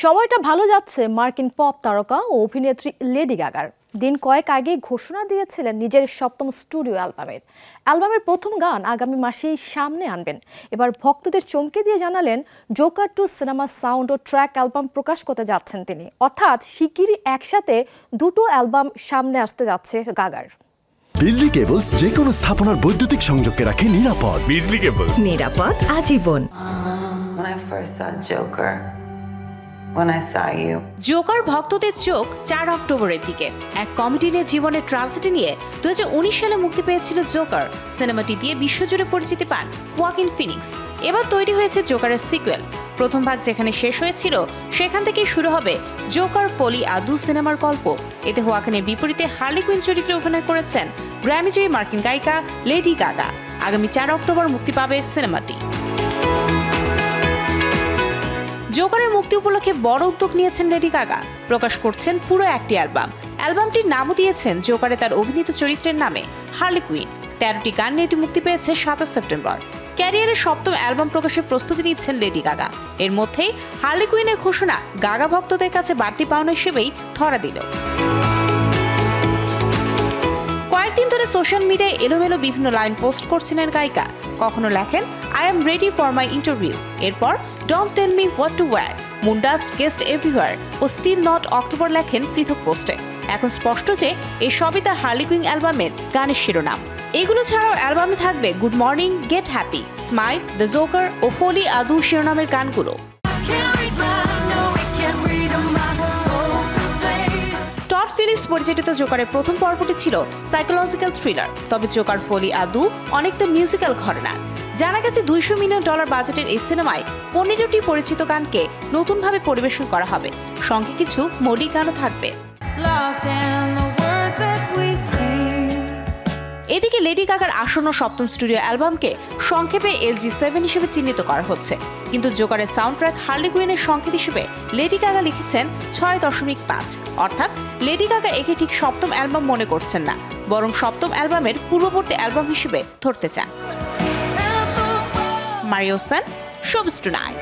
সময়টা ভালো যাচ্ছে মার্কিন পপ তারকা ও অভিনেত্রী লেডি গাগার। দিন কয়েক আগেই ঘোষণা দিয়েছিলেন নিজের সপ্তম স্টুডিও অ্যালবামের প্রথম গান আগামী মাসেই সামনে আনবেন। এবার ভক্তদের চমকে দিয়ে জানালেন Joker 2 cinema sound oh track album প্রকাশ করতে যাচ্ছেন তিনি। অর্থাৎ শিগগিরই একসাথে দুটো অ্যালবাম সামনে আসতে যাচ্ছে গাগার। বিজলি কেবলস যে কোনো স্থাপনার বৈদ্যুতিক সংযোগকে রাখে নিরাপদ। বিজলি কেবলস, নিরাপদ আজীবন। When I first saw Joker, when I saw you. Joker ভক্তদের চোখ 4 অক্টোবরের দিকে। এক কমেডিয়ানের জীবনের ট্র্যাজেডি নিয়ে 2019 সালে মুক্তি পেয়েছিল জোকার। সিনেমাটি দিয়ে বিশ্বজুড়ে পরিচিতি পান ওয়াকিন ফিনিক্স। এবার তৈরি হয়েছে জোকারের সিকুয়েল। প্রথম ভাগ যেখানে শেষ হয়েছিল সেখান থেকেই শুরু হবে জোকার ফলি আদু সিনেমার গল্প। এতে ওয়াকিনের বিপরীতে হার্লি কুইন চরিত্রে অভিনয় করেছেন গ্র্যামিজয়ী মার্কিন গায়িকা লেডি গাগা। আগামী 4 অক্টোবর মুক্তি পাবে সিনেমাটি। জোকারের মুক্তি উপলক্ষে বড় উদ্যোগ নিয়েছেন লেডি গাগা। প্রকাশ করছেন পুরো একটি অ্যালবামটির নামও দিয়েছেন জোকারে তার অভিনীত চরিত্রের নামে, হার্লি কুইন। 13টি গান নিয়ে এটি মুক্তি পেয়েছে 27 সেপ্টেম্বর। ক্যারিয়ারের সপ্তম অ্যালবাম প্রকাশের প্রস্তুতি নিচ্ছেন লেডি গাগা। এর মধ্যেই হার্লি কুইনের ঘোষণা গাগা ভক্তদের কাছে বাড়তি পাওনা হিসেবেই ধরা দিল। কয়েকদিন ধরে সোশ্যাল মিডিয়ায় এলোমেলো বিভিন্ন লাইন পোস্ট করছিলেন গায়িকা। কখনো লেখেন I'm ready for my interview, এরপর don't tell me what to wear, moondust guest everywhere ও স্টিল নট অক্টোবর লেখেন পৃথক পোস্টে। এখন স্পষ্ট যে এই সবই তার হার্লি কুইন অ্যালবামের গানের শিরোনাম। এগুলো ছাড়াও অ্যালবামে থাকবে good morning, get happy, smile, the joker ও ফলি আদু শিরোনামের গানগুলো। টড ফিলিপস পরিচালিত জোকারের প্রথম পর্বটি ছিল সাইকোলজিক্যাল থ্রিলার, তবে জোকার ফলি আদু অনেকটা মিউজিক্যাল ঘরানার। জানা গেছে $200 মিলিয়ন বাজেটের এই সিনেমায় 15টি পরিচিত গানকে নতুনভাবে পরিবেশন করা হবে, সঙ্গে কিছু মোডি গানও থাকবে। এদিকে লেডি গাগার আসন্ন সপ্তম স্টুডিও অ্যালবামকে সংক্ষেপে LG7 হিসেবে চিহ্নিত করা হচ্ছে, কিন্তু জোকারের সাউন্ড ট্র্যাক হার্লি কুইনের সংকেত হিসেবে লেডি গাগা লিখেছেন 6.5। অর্থাৎ লেডি গাগা একে ঠিক সপ্তম অ্যালবাম মনে করছেন না, বরং সপ্তম অ্যালবামের পূর্ববর্তী অ্যালবাম হিসেবে ধরতে চান। মারিও সান, শোবিজ টুনাইট।